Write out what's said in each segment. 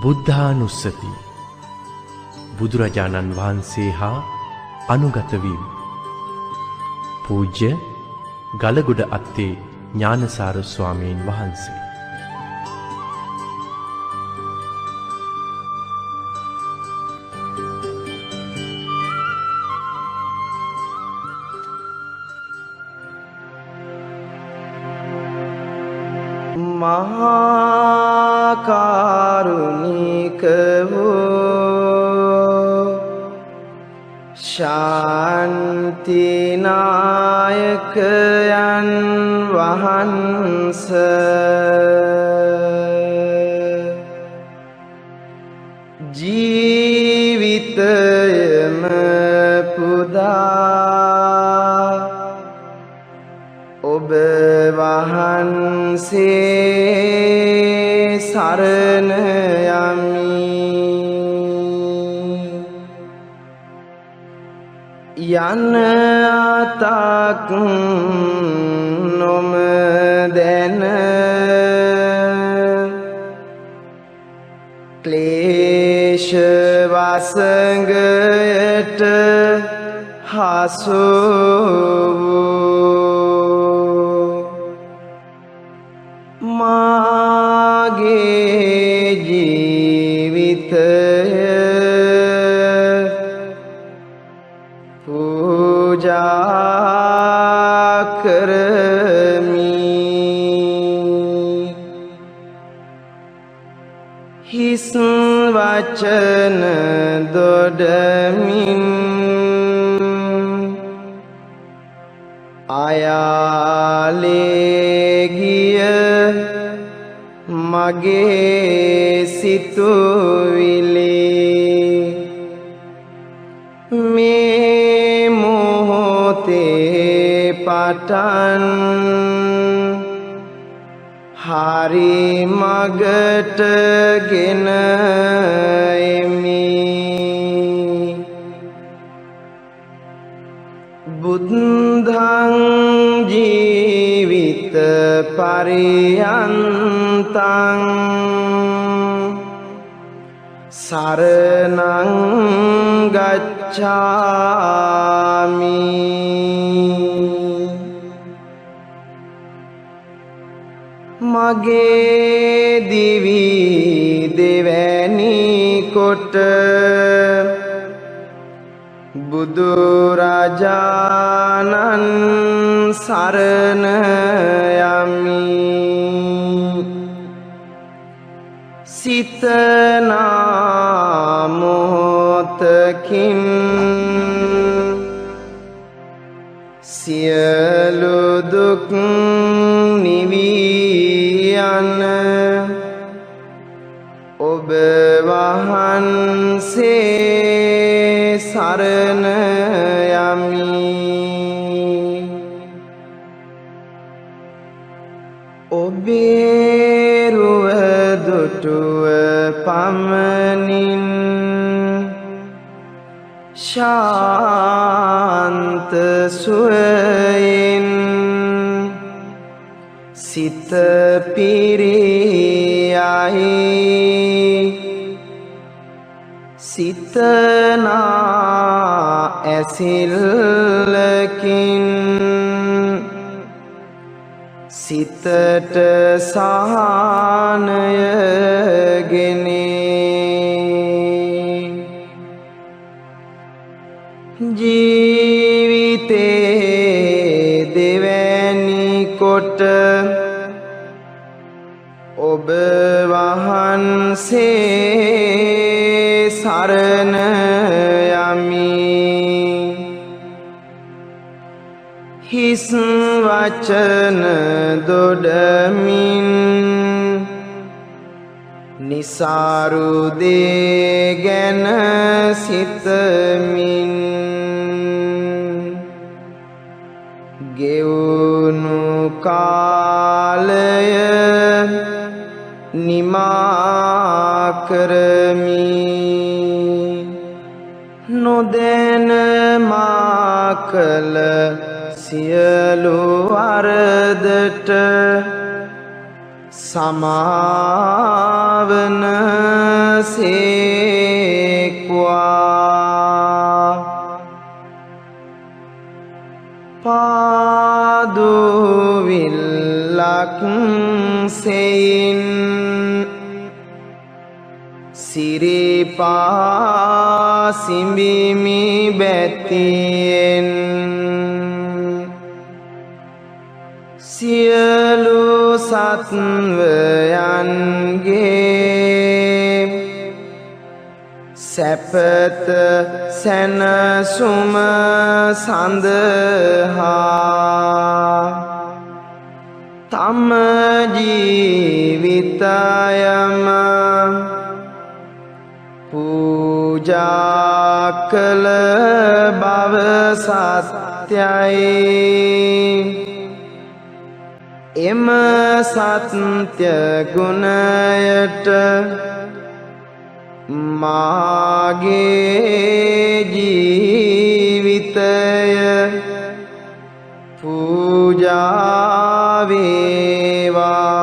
බුද්ධානුස්සති බුදුරජාණන් වහන්සේ හා අනුගත වීම. පූජ්‍ය ගලගොඩ අත්තේ ඥානසාර ස්වාමීන් වහන්සේ. මහා කරුණික වූ ශාන්ති නායකයන් වහන්සේ ජීවිතයම පුදා ඔබ වහන්සේ සරණ යමි. යන අතක් නොමදැන ක්ලේශ වසඟයට හසු මාගේ ජීවිතය පූජා කරමි. හිස් වචන දොඩමින් අයාලේ ගිය මගේ සිතුවිලි මේ මොහොතේ පටන් හරි මගට ගෙන එමි. බුද්ධං ජීවිත පරියන්තං සරණං ගච්ඡාමි. මගේ දිවි දෙවැනි කොට බුදුරජාණන් සරණ යමි. සිතනා මොහොතකින් සියලු දුක් නිවී යන ඔබ වහන්සේ සරණ යමි. ඔබේ රුව දුටුව පමණින් ශාන්ත සුවයෙන් සිත පිරියයි. සිතනා ඇසිල්ලකින් සිතට සහනය ගෙනේ. ජීවිතේ දෙවැනි කොට ඔබ වහන්සේ සරණ යමි. හිස් වචන දොඩමින් නිසාරු දේ ගැන සිතමින් ගෙවුණු කාලය නිමා කරමි. නොදැන මා කළ සියලු වරදට සමාවන සේක්වා පාදුවිල්ලක් සෙයින් සිරිපා සිඹිමි බැතියෙන් සියලු සත්වයන්ගේ සැපත සැනසුම සඳහා තම ජීවිතයම පූජා කළ බව සත්‍යයි. එම සත්‍ය ගුණයට මාගේ ජීවිතය පූජා වේවා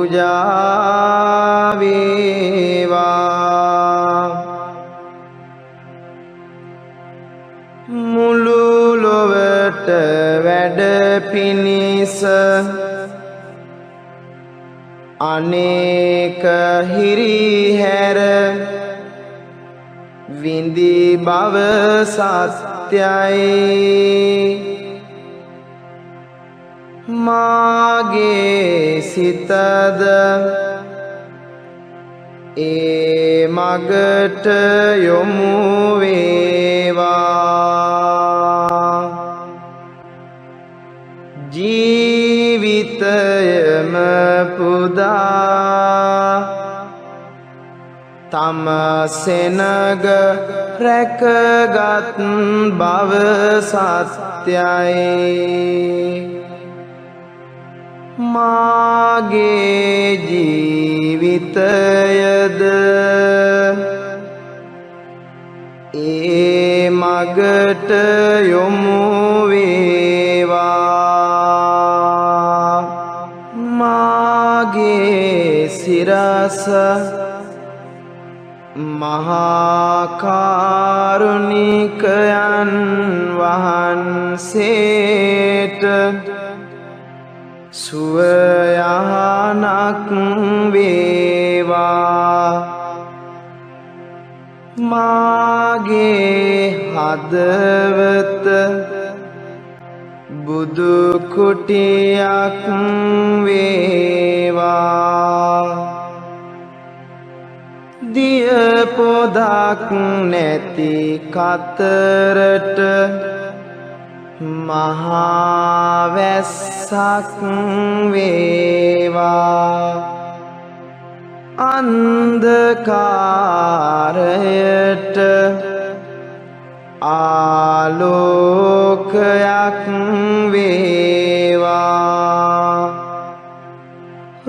පූජා වේවා. මුළු ලොවට වැඩ පිණිස අනේක හිරිහැර විඳි බව සත්‍යයි. මාගේ සිතද ඒ මගට යොමු වේවා. ජීවිතයම පුදා තම සෙනග රැකගත් බව සත්‍යයි. මාගේ ජීවිතයද ඒ මගට යොමු වේවා. මාගේ සිරස මහා කාරුණිකයන් වහන්සේට සුවයහනක් වේවා. මාගේ හදවත බුදු කුටියක් වේවා. දිය පොදක් නැති කතරට මහා වැස්සක් වේවා. අන්ධකාරයට ආලෝකයක් වේවා.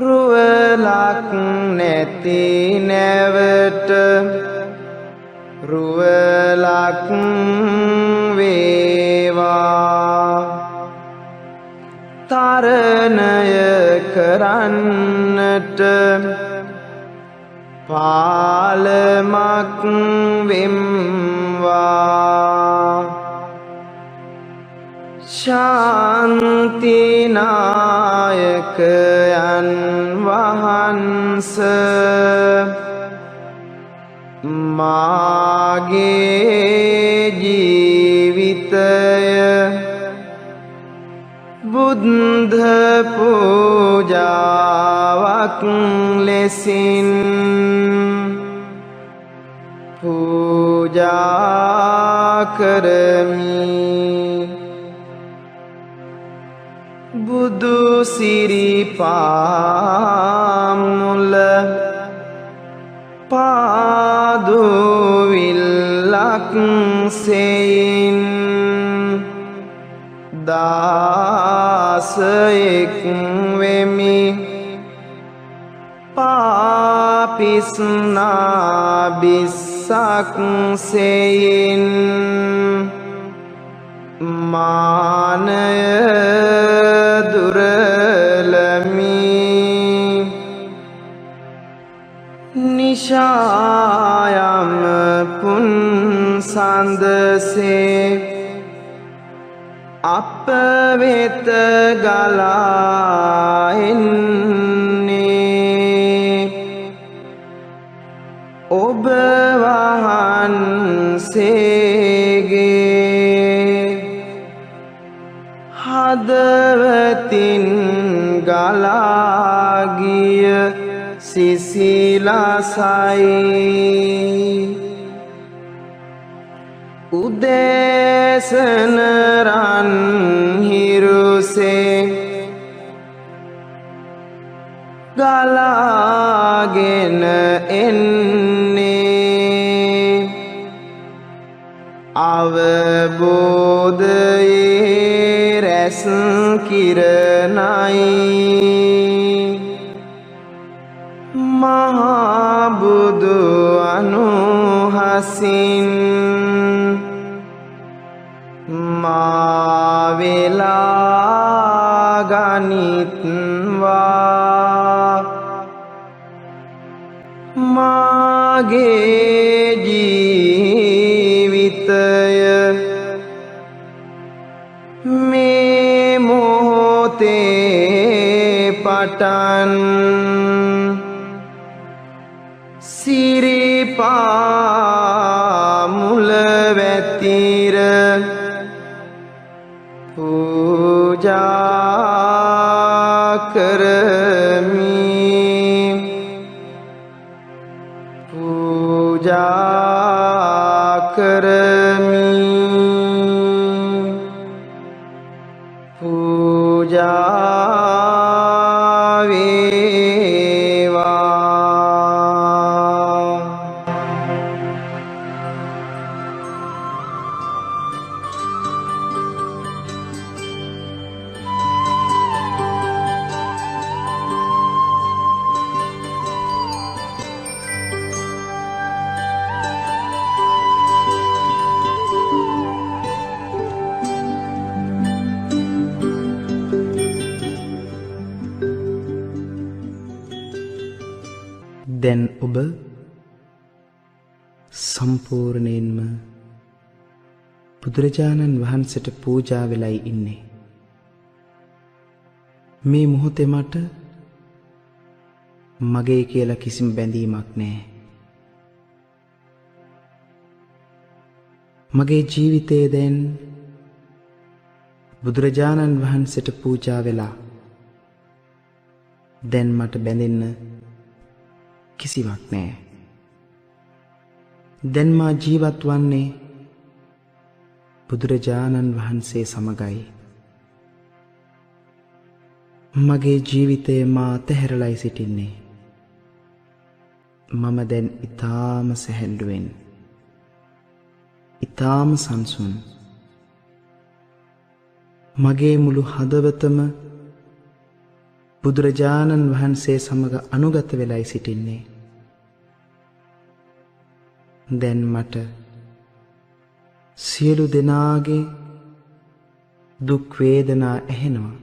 රුවලක් නැති නැවට රුවලක් වේවා. තරණය කරන්නට පාලමක් වෙම්වා. ශාන්තිනායකයන් වහන්ස මාගේ ජීවිතය බුද්ධ පූජාවක් ලෙසින් පූජා කරමි. බුදු සිරිපාමුල පාදුවිල්ලක් සෙයින් දාසයෙක් වෙමි. පාපිස්නා බිස්සක් සෙයින් මානය දුරලමි. නිශායම පුන් සඳසේ අප වෙත ගලා එන්නේ ඔබ වහන්සේගේ හදවතින් ගලා ගිය සිසිලසයි උදෑසන රන් හිරුසේ ගලාගෙන එන්නේ අවබෝධයේ රැස් කිරණයි මහා බුදු අනුහසින් මා වෙලා ගනිත්වා මාගේ ජීවිතය මේ මොහොතේ පටන් සිරිපා මුල වැතිර පූජා කරමි පූජා කරමි පූජා දැන් ඔබ සම්පූර්ණයෙන්ම බුදුරජාණන් වහන්සේට පූජා වෙලයි ඉන්නේ. මේ මොහොතේ මට මගේ කියලා කිසිම බැඳීමක් නැහැ. මගේ ජීවිතේ දැන් බුදුරජාණන් වහන්සේට පූජා වෙලා දැන් මට බැඳෙන්න කිසිවක් නැහැ. දැන් මා ජීවත් වන්නේ බුදුරජාණන් වහන්සේ සමගයි. මගේ ජීවිතය මා තැහැරලයි සිටින්නේ. මම දැන් ඊටාම සැහැල්ලුවෙන් ඊටාම සංසුන් මගේ මුළු හදවතම බුදුරජාණන් වහන්සේ සමග අනුගත වෙලයි සිටින්නේ. දැන් මට සියලු දෙනාගේ දුක් වේදනා ඇහෙනවා.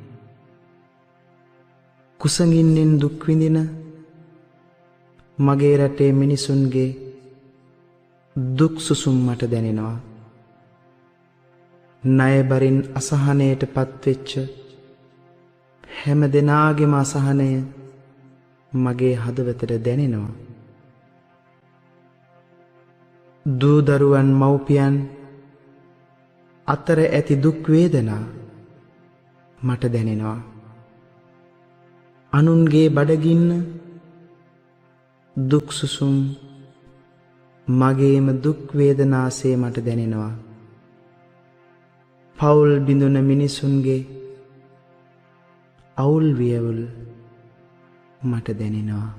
කුසගින්නෙන් දුක් විඳින මගේ රටේ මිනිසුන්ගේ දුක් සුසුම් මට දැනෙනවා. ණයබරින් අසහනයට පත්වෙච්ච හැම දෙනාගේම අසහනය මගේ හදවතට දැනෙනවා. දූ දරුවන් මව්පියන් අතර ඇති දුක් වේදනා මට දැනෙනවා. අනුන්ගේ බඩගින්න දුක් සුසුම් මගේම දුක් වේදනාසේ මට දැනෙනවා. පවුල් බිඳුන මිනිසුන්ගේ අවුල් වියවුල් මට දැනෙනවා.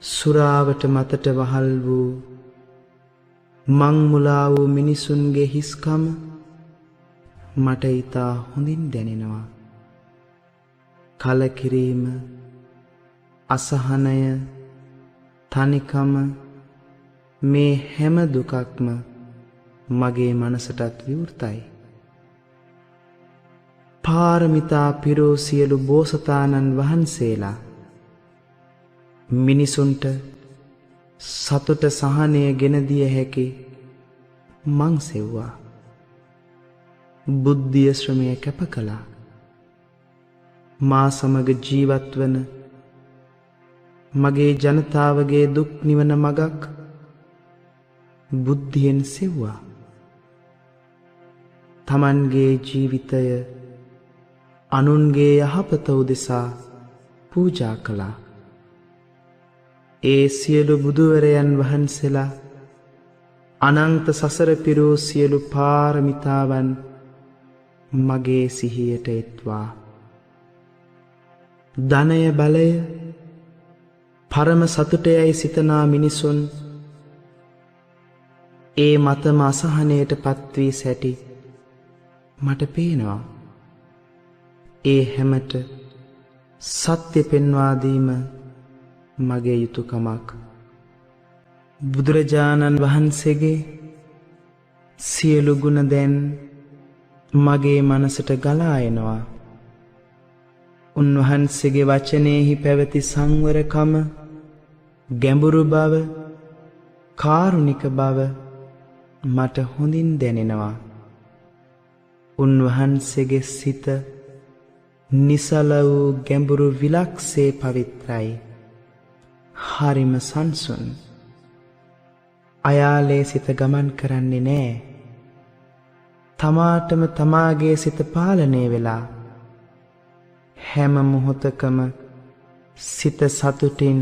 සුරාවට මතට වහල් වූ මං මුලා වූ මිනිසුන්ගේ හිස්කම මට ඊතා හොඳින් දැනෙනවා. කලකිරීම, අසහනය, තනිකම මේ හැම දුකක්ම මගේ මනසටත් විවෘතයි. පාරමිතා පිරෝ සියලු බෝසතාණන් වහන්සේලා මිනිසුන්ට සතුට සහනය ගෙන දිය හැකි මං සෙව්වා. බුද්ධිය ශ්‍රමය කැප කළා. මා සමග ජීවත් වන මගේ ජනතාවගේ දුක් නිවන මගක් බුද්ධියෙන් සෙව්වා. තමන්ගේ ජීවිතය අනුන්ගේ යහපත උදෙසා පූජා කළා. ඒ සියලු බුදුවරයන් වහන්සේලා අනන්ත සසර පිරූ සියලු පාරමිතාවන් මගේ සිහියට එත්වා. ධනය බලය පරම සතුටයයි සිතනා මිනිසුන් ඒ මතම අසහනයට පත්වී සැටි මට පේනවා. ඒ හැමට සත්‍ය පෙන්වාදීම මගේ යුතුකමක්. බුදුරජාණන් වහන්සේගේ සියලු ගුණ දැන් මගේ මනසට ගලා එනවා. උන්වහන්සේගේ වචනයෙහි පැවති සංවරකම, ගැඹුරු බව, කාරුණික බව මට හොඳින් දැනෙනවා. උන්වහන්සේගේ සිත නිසල වූ ගැඹුරු විලක්සේ පවිත්‍රයි. හරිම සංසුන්. අයාලේ සිත ගමන් කරන්නේ නෑ. තමාටම තමාගේ සිත පාලනය වෙලා හැම මොහොතකම සිත සතුටින්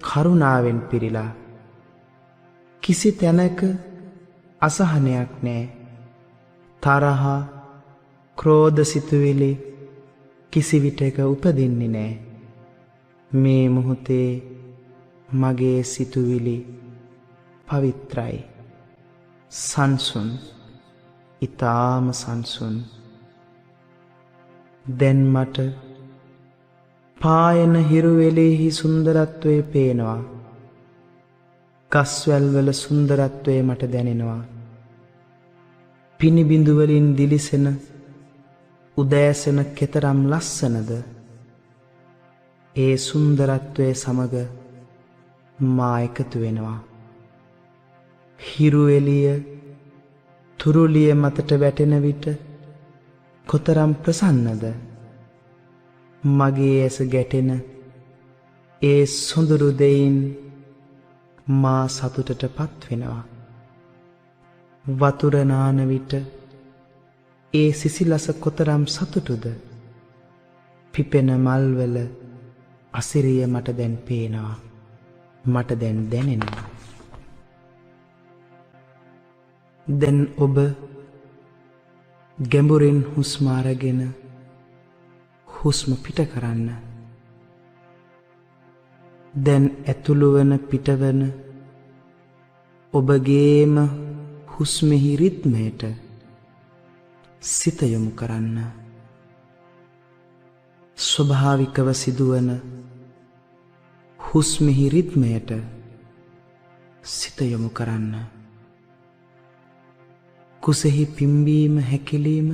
කරුණාවෙන් පිරිලා. කිසි තැනක අසහනයක් නෑ. තරහා ක්‍රෝධ සිතුවිලි කිසි විටක උපදින්නේ නෑ. මේ මොහොතේ මගේ සිතුවිලි පවිත්‍රයි, සංසුන්, ඊටාම සංසුන්. දැන් මට පායන හිරුවෙලෙහි සුන්දරත්වය පේනවා. ගස්වැල් වල සුන්දරත්වය මට දැනෙනවා. පිනිබිඳු වලින් දිලිසෙන උදෑසන කෙතරම් ලස්සනද. ඒ සුන්දරත්වය සමග මා එකතු වෙනවා. හිරු එළිය තුරුලිය මතට වැටෙන විට කොතරම් ප්‍රසන්නද. මගේ ඇස ගැටෙන ඒ සොඳුරු දෙයින් මා සතුටට පත් වෙනවා. වතුර නාන විට ඒ සිසිලස කොතරම් සතුටුද. පිපෙන මල්වල අසිරිය මට දැන් පේනවා. මට දැන් දැනෙනවා. දැන් ඔබ ගැඹුරින් හුස්ම අරගෙන හුස්ම පිට කරන්න. දැන් ඇතුළු වන පිටවන ඔබගේම හුස්මෙහි රිද්මයට සිත යොමු කරන්න. ස්වභාවිකව සිදුවන හුස්මෙහි රිද්මයට සිත යොමු කරන්න. කුසෙහි පිම්බීම හැකිලීම,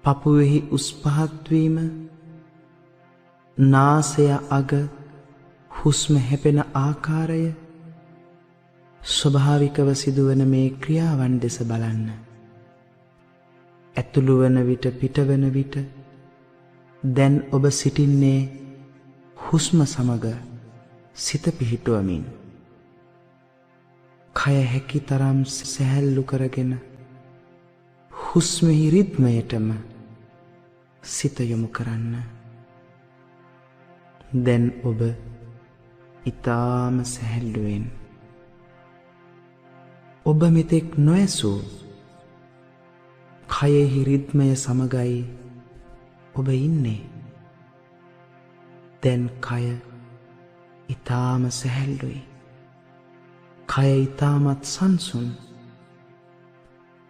පපුවෙහි උස් පහත් වීම, නාසය අග හුස්ම හැපෙන ආකාරය, ස්වභාවිකව සිදුවන මේ ක්‍රියාවන් දෙස බලන්න. ඇතුළු වන විට පිටවන විට දැන් ඔබ සිටින්නේ හුස්ම සමග සිත පිහිටුවමින්. කය හැකි තරම් සැහැල්ලු කරගෙන හුස්මෙහි රිද්මයටම සිත යොමු කරන්න. දැන් ඔබ ඊටාම සැහැල්ලුවෙන් ඔබ මෙතෙක් නොඇසූ කයෙහි රිද්මය සමගයි ඔබ ඉන්නේ. දැන් කය ඊටාම සැහැල්ලුයි. කය ඊටමත් සංසුන්.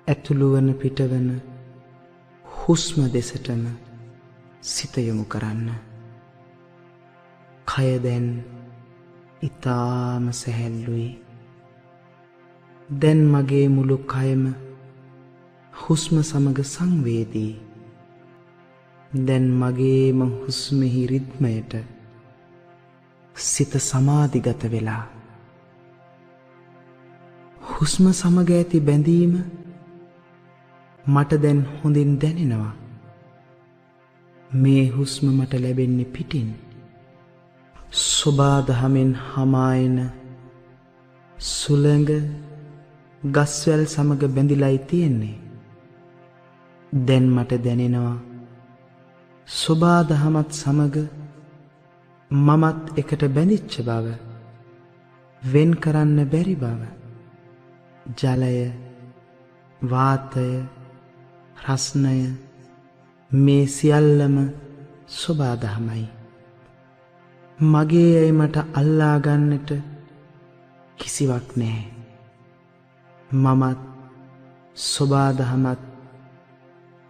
ඇතුළු වන පිටවන හුස්ම දෙසටම සිත යොමු කරන්න. කය දැන් ඊටාම සැහැල්ලුයි. දැන් මගේ මුළු කයම හුස්ම සමග සංවේදී. දැන් මගේම හුස්මෙහි රිද්මයට සිත සමාධිගත වෙලා හුස්ම සමග ඇති බැඳීම මට දැන් හොඳින් දැනෙනවා. මේ හුස්ම මට ලැබෙන්නේ පිටින්. සෝබාදහමෙන් හමායන සුළඟ ගස්වැල් සමග බැඳිලායි තියෙන්නේ. දැන් මට දැනෙනවා සෝබාදහමත් සමග මමත් එකට බැඳිච්ච බව, වෙන් කරන්න බැරි බව. ජලය, වාතය, රස්නය මේ සියල්ලම සෝබාදහමයි. මගේ ඇයි මට අල්ලා ගන්නට කිසිවක් නැහැ. මමත් සෝබාදහමත්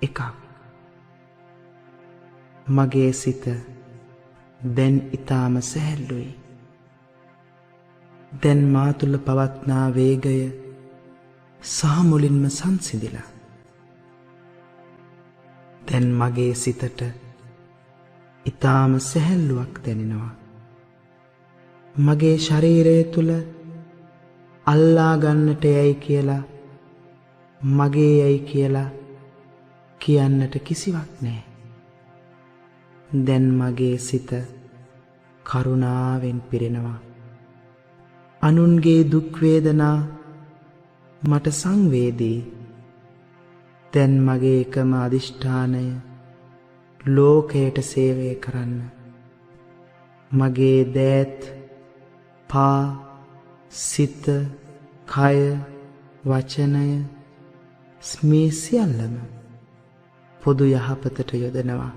එකක්. මගේ සිත දැන් ඊටාම සැහැල්ලුයි. දැන් මා තුළ පවත්නා වේගය සහ මුලින්ම සංසිඳිලා. දැන් මගේ සිතට ඊටාම සැහැල්ලුවක් දැනෙනවා. මගේ ශරීරය තුළ අල්ලා ගන්නට යයි කියලා, මගේ යයි කියලා කියන්නට කිසිවක් නැහැ. දැන් මගේ සිත කරුණාවෙන් පිරෙනවා. අනුන්ගේ දුක් වේදනා මට සංවේදී. දැන් මගේ එකම අදිෂ්ඨානය ලෝකයට සේවය කරන්න. මගේ දෑත්, පා, සිත, කය, වචනය මේ සියල්ලම පොදු යහපතට යොදනවා.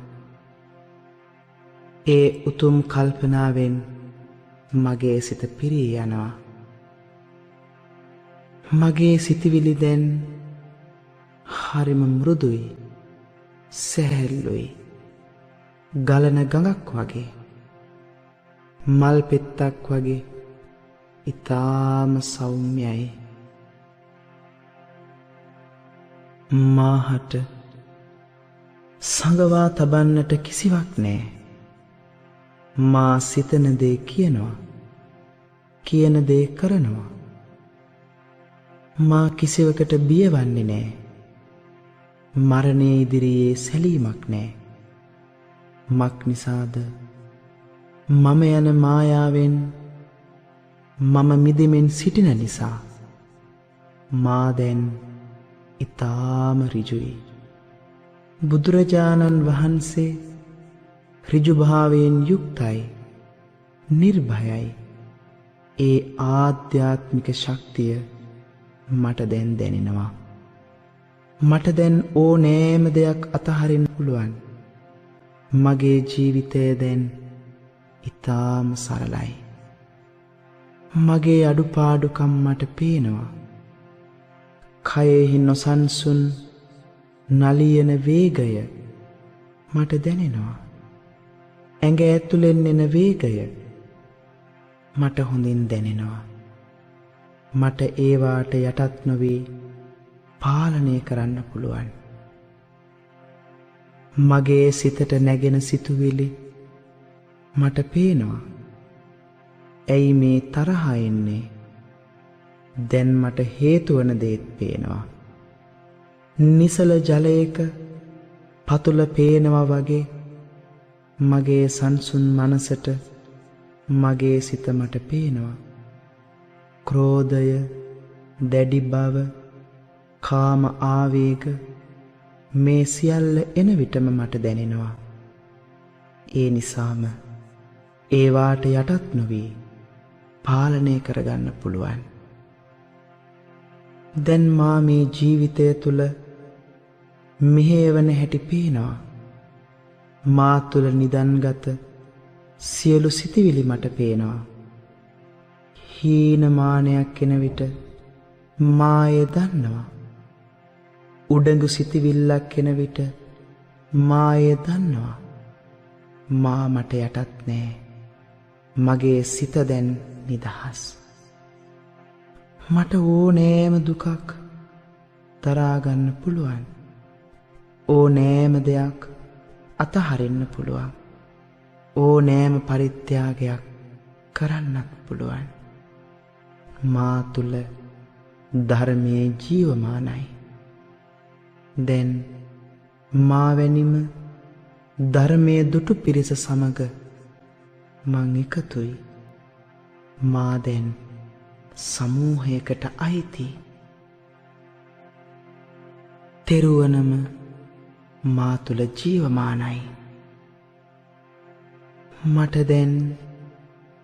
ඒ උතුම් කල්පනාවෙන් මගේ සිත පිරී යනවා. මගේ සිතවිලි දැන් හරිම මෘදුයි, සැහැල්ලුයි. ගලන ගඟක් වගේ, මල් පෙත්තක් වගේ ඊටාම සෞම්‍යයි. මාහට සංගවා තබන්නට කිසිවක් නැහැ. මා සිතන දේ කියනවා, කියන දේ කරනවා. මා කිසිවකට බියවන්නේ නැහැ. මරණය ඉදිරියේ සැලීමක් නැහැ. මක් නිසාද? මම යන මායාවෙන් මම මිදෙමින් සිටින නිසා. මා දැන් ඊටාම ඍජුයි. බුදුරජාණන් වහන්සේ ඍජුභාවයෙන් යුක්තයි, නිර්භයයි. ඒ ආධ්‍යාත්මික ශක්තිය මට දැන් දැනෙනවා. මට දැන් ඕනෑම දෙයක් අතහරින්න පුළුවන්. මගේ ජීවිතය දැන් ඊටාම සරලයි. මගේ අඩුපාඩුකම් මට පේනවා. කයෙහි නොසන්සුන් නලියන වේගය මට දැනෙනවා. ඇඟ ඇතුලෙන් එන වේගය මට හොඳින් දැනෙනවා. මට ඒවාට යටත් නොවී පාලනය කරන්න පුළුවන්. මගේ සිතට නැගෙන සිතුවිලි මට පේනවා. ඇයි මේ තරහ එන්නේ? දැන් මට හේතු වන දේත් පේනවා. නිසල ජලයක පතුල පේනවා වගේ මගේ සංසුන් මනසට මගේ සිත මට පේනවා. ක්‍රෝධය, දැඩි බව, කාම ආවේග මේ සියල්ල එන විටම මට දැනෙනවා. ඒ නිසාම ඒවාට යටත් නොවී පාලනය කරගන්න පුළුවන්. දැන් මා මේ ජීවිතය තුළ මෙහෙයවන හැටි පේනවා. මා තුළ නිදන්ගත සියලු සිතිවිලි මට පේනවා. හීනමානයක් එන විට මා එය දන්නවා. උඩඟු සිතිවිල්ලක් එන විට මා එය දන්නවා. මා මට යටත් නෑ. මගේ සිත දැන් නිදහස්. මට ඕනෑම දුකක් දරාගන්න පුළුවන්. ඕනෑම දෙයක් අතහරින්න පුළුවන්. ඕනෑම පරිත්‍යාගයක් කරන්නත් පුළුවන්. මා තුල ධර්මයේ ජීවමානයි. දැන් මා වැනිම ධර්මයේ දුටු පිරිස සමග මං එකතුයි. මා දැන් සමූහයකට අයිති. තෙරුවනම මා තුල ජීවමානයි. මට දැන්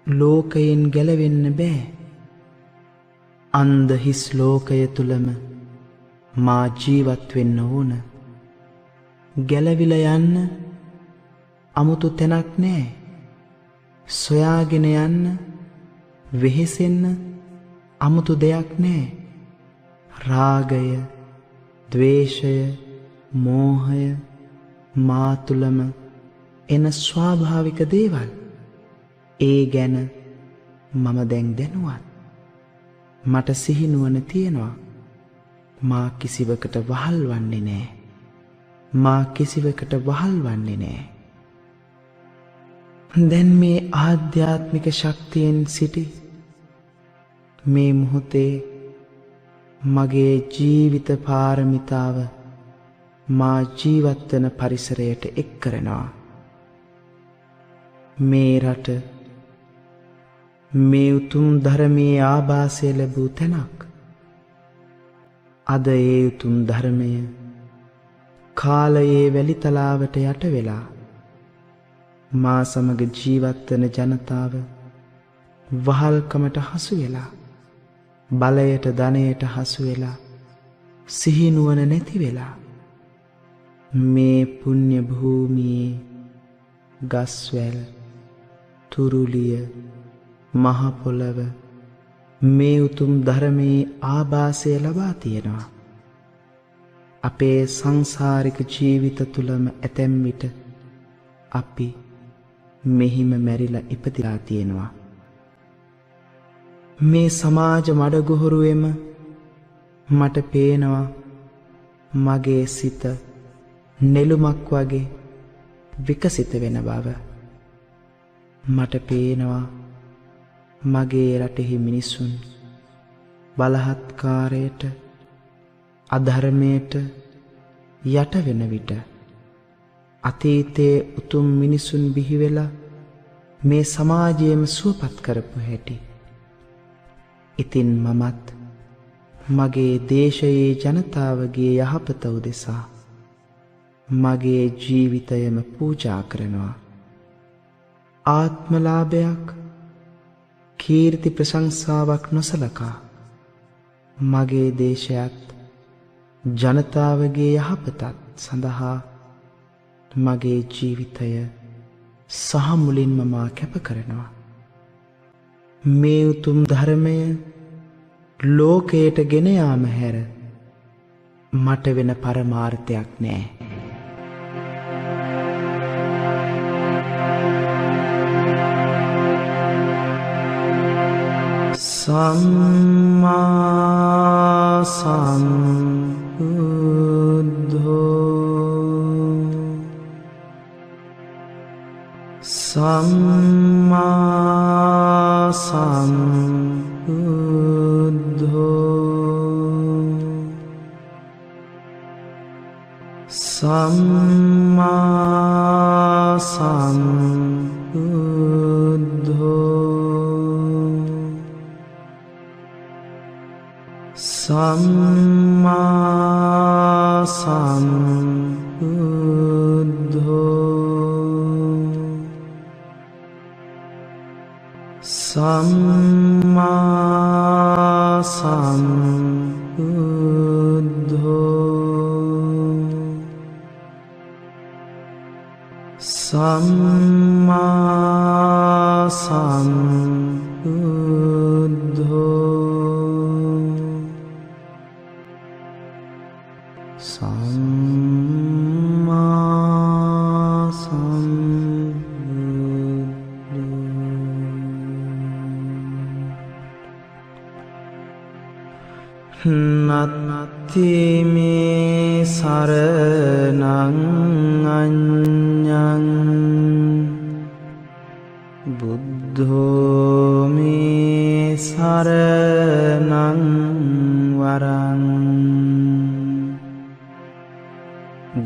ලෝකයෙන් ගැලවෙන්න බෑ. අන්ධ හිස් ලෝකය තුලම මා ජීවත් වෙන්න ඕන. ගැලවිලා යන්න අමුතු තැනක් නෑ. සොයාගෙන යන්න වෙහෙසෙන්න අමුතු දෙයක් නෑ. රාගය, ද්වේෂය, මෝහය මා තුලම එන ස්වාභාවික දේවල්. ඒ ගැන මම දැන් දැනුවත්. මට සිහිනුවන තියෙනවා. මා කිසිවකට වහල් වන්නේ නෑ. මා කිසිවකට වහල් වන්නේ නෑ. දැන් මේ ආධ්‍යාත්මික ශක්තියෙන් සිටි මේ මොහොතේ මගේ ජීවිත පාරමිතාව මා ජීවත් වන පරිසරයට එක් කරනවා. මේ රට මේ උතුම් ධර්මයේ ආභාසය ලැබූ තැනක්. අද ඒ උතුම් ධර්මය කාලයේ වැලිතලාවට යට වෙලා මා සමග ජීවත් වන ජනතාව වහල්කමට හසු වෙලා, බලයට ධනයට හසු වෙලා, සිහිනුවන නැති වෙලා මේ පුණ්‍ය භූමියේ ගස්වැල්, තුරුලිය, මහ පොළව මේ උතුම් ධර්මයේ ආභාසය ලබා තියෙනවා. අපේ සංසාරික ජීවිත තුලම ඇතැම් විට අපි මෙහිම මැරිලා ඉපදිලා තියෙනවා. මේ සමාජ මඩගොහරුවෙම මට පේනවා මගේ සිත නෙළුමක් වගේ විකසිත වෙන බව. මට පේනවා මගේ රටෙහි මිනිසුන් බලහත්කාරයට, අධර්මයට යට වෙන විට අතීතයේ උතුම් මිනිසුන් බිහි වෙලා මේ සමාජයේම සුවපත් කරපු හැටි. ඉතින් මමත් මගේ දේශයේ ජනතාවගේ යහපත උදෙසා මගේ ජීවිතයම පූජා කරනවා. ආත්මලාභයක්, කීර්ති ප්‍රශංසාවක් නොසලකා මගේ දේශයත් ජනතාවගේ යහපතත් සඳහා මගේ ජීවිතය සහ මුලින්ම මා කැප කරනවා. මේ උතුම් ධර්මය ලෝකයට ගෙන යාම හැර මට වෙන පරමාර්ථයක් නෑ. සම්මා සම්බුද්ධෝ සම්මා සම්බුද්ධෝ සම්මා සම්බුද්ධෝ සම්මා සම්බුද්ධෝ සම්මා සම්බුද්ධෝ සම්මා සම්බුද්ධෝ සම්මා නත්ති මේ සරණං අඤ්ඤං බුද්ධෝ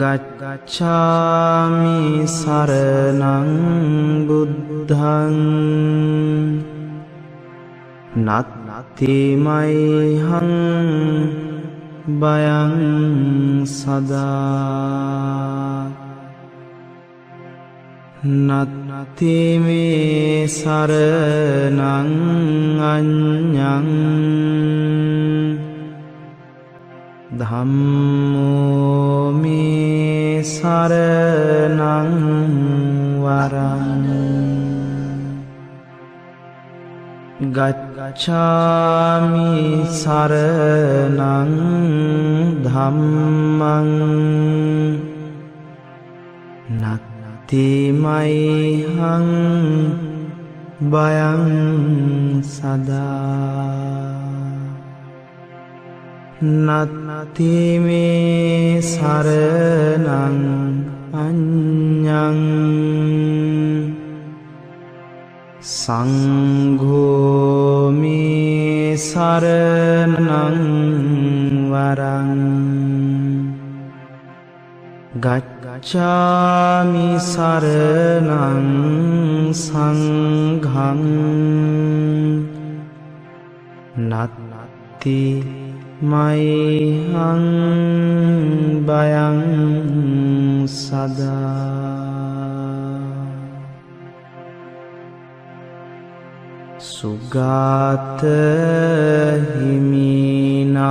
ගච්ඡාමි සරණං බුද්ධං නත්ති මයිහං බයං සදා නත්ති මේ සරණං අඤ්ඤං ධම්මෝ මේ සරණං වරං ගච්ඡාමි සරණං ධම්මං නත්ති මයිහං බයං සදා නත්ති මේ සරණං අඤ්ඤං සංඝෝ මේ සරණං වරං ගච්ඡාමි සරණං සංඝං නත්ති මයිහං බයං සදා සුගත හිමිනාමය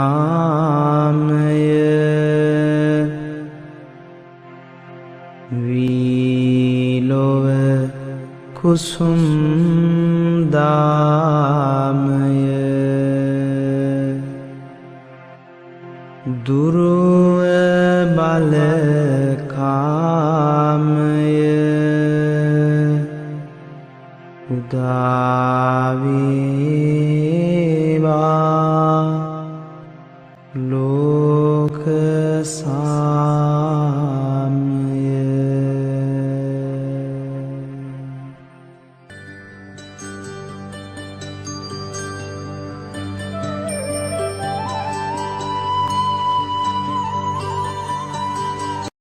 වීලොව කුසුම් දාමය දුරුව බලකාමය උදාවේ